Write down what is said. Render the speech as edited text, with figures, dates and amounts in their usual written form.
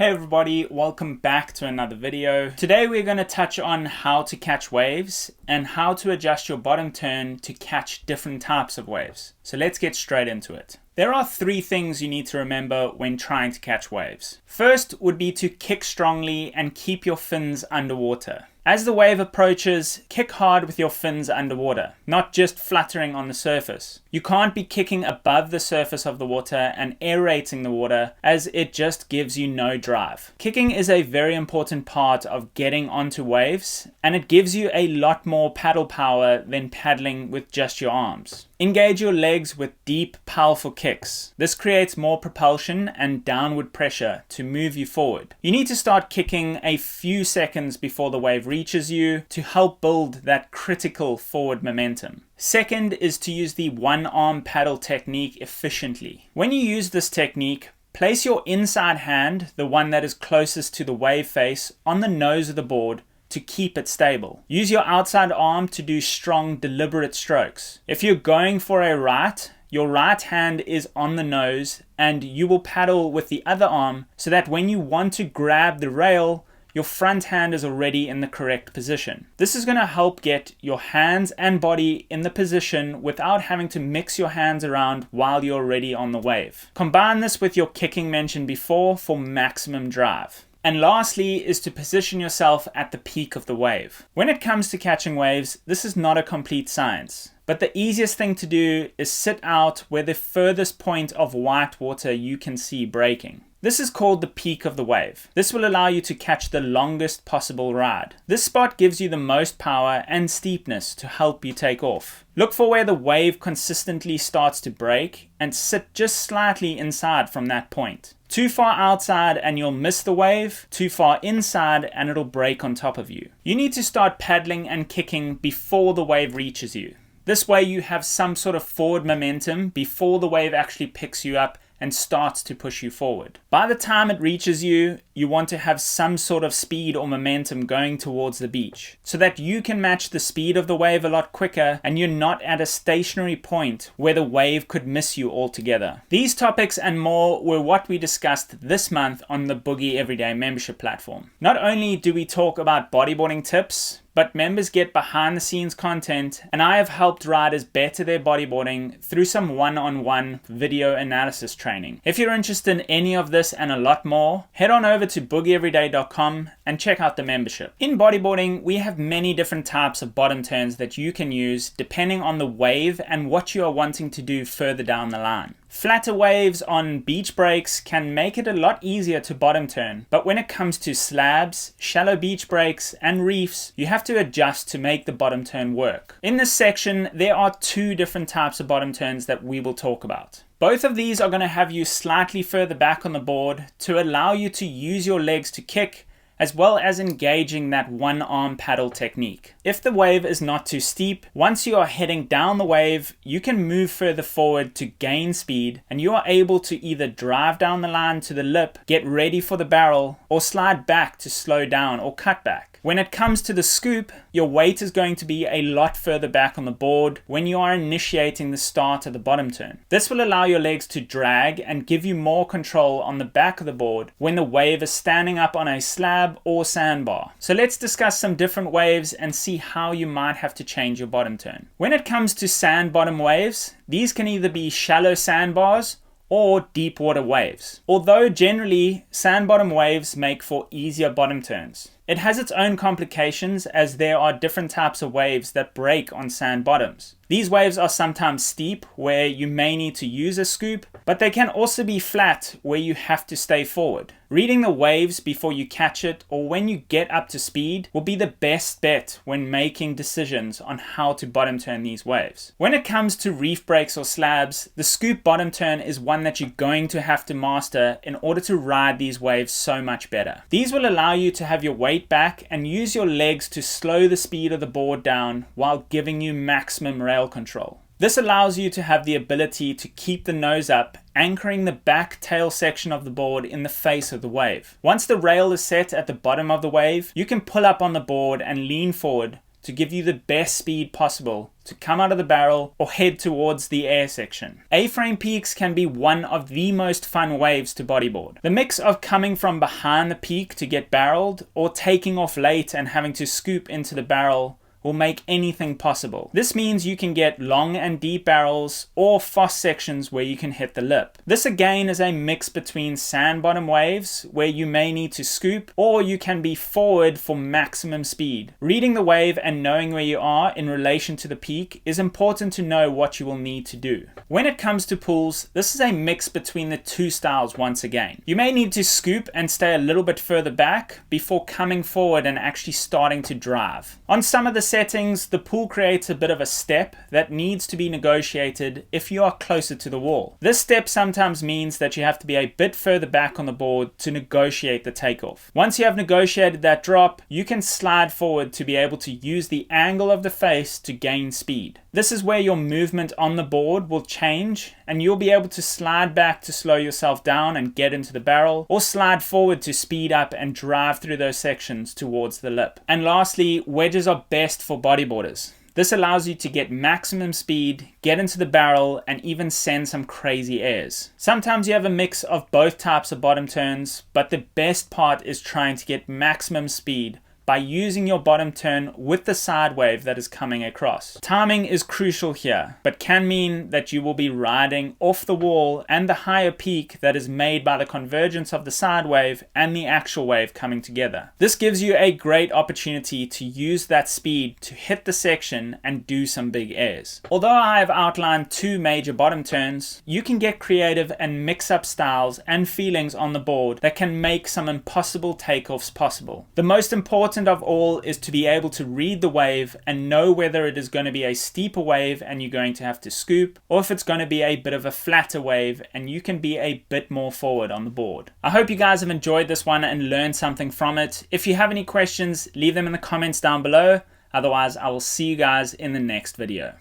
Hey everybody, welcome back to another video. Today we're going to touch on how to catch waves and how to adjust your bottom turn to catch different types of waves. So let's get straight into it. There are three things you need to remember when trying to catch waves. First would be to kick strongly and keep your fins underwater. As the wave approaches, kick hard with your fins underwater, not just fluttering on the surface. You can't be kicking above the surface of the water and aerating the water, as it just gives you no drive. Kicking is a very important part of getting onto waves, and it gives you a lot more paddle power than paddling with just your arms. Engage your legs with deep, powerful kicks. This creates more propulsion and downward pressure to move you forward. You need to start kicking a few seconds before the wave reaches you to help build that critical forward momentum. Second is to use the one-arm paddle technique efficiently. When you use this technique, place your inside hand, the one that is closest to the wave face, on the nose of the board to keep it stable. Use your outside arm to do strong, deliberate strokes. If you're going for a right, your right hand is on the nose and you will paddle with the other arm so that when you want to grab the rail, your front hand is already in the correct position. This is going to help get your hands and body in the position without having to mix your hands around while you're already on the wave. Combine this with your kicking mentioned before for maximum drive. And lastly is to position yourself at the peak of the wave. When it comes to catching waves, this is not a complete science. But the easiest thing to do is sit out where the furthest point of white water you can see breaking. This is called the peak of the wave. This will allow you to catch the longest possible ride. This spot gives you the most power and steepness to help you take off. Look for where the wave consistently starts to break and sit just slightly inside from that point. Too far outside and you'll miss the wave, too far inside and it'll break on top of you. You need to start paddling and kicking before the wave reaches you. This way you have some sort of forward momentum before the wave actually picks you up and starts to push you forward. By the time it reaches you, you want to have some sort of speed or momentum going towards the beach so that you can match the speed of the wave a lot quicker and you're not at a stationary point where the wave could miss you altogether. These topics and more were what we discussed this month on the Boogie Everyday membership platform. Not only do we talk about bodyboarding tips, but members get behind the scenes content, and I have helped riders better their bodyboarding through some one-on-one video analysis training. If you're interested in any of this and a lot more, head on over to boogieeveryday.com and check out the membership. In bodyboarding, we have many different types of bottom turns that you can use depending on the wave and what you are wanting to do further down the line. Flatter waves on beach breaks can make it a lot easier to bottom turn, but when it comes to slabs, shallow beach breaks, and reefs, you have to adjust to make the bottom turn work. In this section, there are two different types of bottom turns that we will talk about. Both of these are going to have you slightly further back on the board to allow you to use your legs to kick, as well as engaging that one-arm paddle technique. If the wave is not too steep, once you are heading down the wave, you can move further forward to gain speed, and you are able to either drive down the line to the lip, get ready for the barrel, or slide back to slow down or cut back. When it comes to the scoop, your weight is going to be a lot further back on the board when you are initiating the start of the bottom turn. This will allow your legs to drag and give you more control on the back of the board when the wave is standing up on a slab or sandbar. So let's discuss some different waves and see how you might have to change your bottom turn. When it comes to sand bottom waves, these can either be shallow sandbars or deep water waves. Although generally sand bottom waves make for easier bottom turns, it has its own complications as there are different types of waves that break on sand bottoms. These waves are sometimes steep where you may need to use a scoop, but they can also be flat where you have to stay forward. Reading the waves before you catch it or when you get up to speed will be the best bet when making decisions on how to bottom turn these waves. When it comes to reef breaks or slabs, the scoop bottom turn is one that you're going to have to master in order to ride these waves so much better. These will allow you to have your weight back and use your legs to slow the speed of the board down while giving you maximum rail control. This allows you to have the ability to keep the nose up, anchoring the back tail section of the board in the face of the wave. Once the rail is set at the bottom of the wave, you can pull up on the board and lean forward to give you the best speed possible to come out of the barrel or head towards the air section. A-frame peaks can be one of the most fun waves to bodyboard. The mix of coming from behind the peak to get barreled or taking off late and having to scoop into the barrel will make anything possible. This means you can get long and deep barrels or fast sections where you can hit the lip. This again is a mix between sand bottom waves where you may need to scoop, or you can be forward for maximum speed. Reading the wave and knowing where you are in relation to the peak is important to know what you will need to do. When it comes to pools, this is a mix between the two styles once again. You may need to scoop and stay a little bit further back before coming forward and actually starting to drive. On some of the settings, the pool creates a bit of a step that needs to be negotiated if you are closer to the wall. This step sometimes means that you have to be a bit further back on the board to negotiate the takeoff. Once you have negotiated that drop, you can slide forward to be able to use the angle of the face to gain speed. This is where your movement on the board will change, and you'll be able to slide back to slow yourself down and get into the barrel, or slide forward to speed up and drive through those sections towards the lip. And lastly, wedges are best for bodyboarders. This allows you to get maximum speed, get into the barrel, and even send some crazy airs. Sometimes you have a mix of both types of bottom turns, but the best part is trying to get maximum speed by using your bottom turn with the side wave that is coming across. Timing is crucial here, but can mean that you will be riding off the wall and the higher peak that is made by the convergence of the side wave and the actual wave coming together. This gives you a great opportunity to use that speed to hit the section and do some big airs. Although I have outlined two major bottom turns, you can get creative and mix up styles and feelings on the board that can make some impossible takeoffs possible. The most important of all is to be able to read the wave and know whether it is going to be a steeper wave and you're going to have to scoop, or if it's going to be a bit of a flatter wave and you can be a bit more forward on the board. I hope you guys have enjoyed this one and learned something from it. If you have any questions, leave them in the comments down below. Otherwise, I will see you guys in the next video.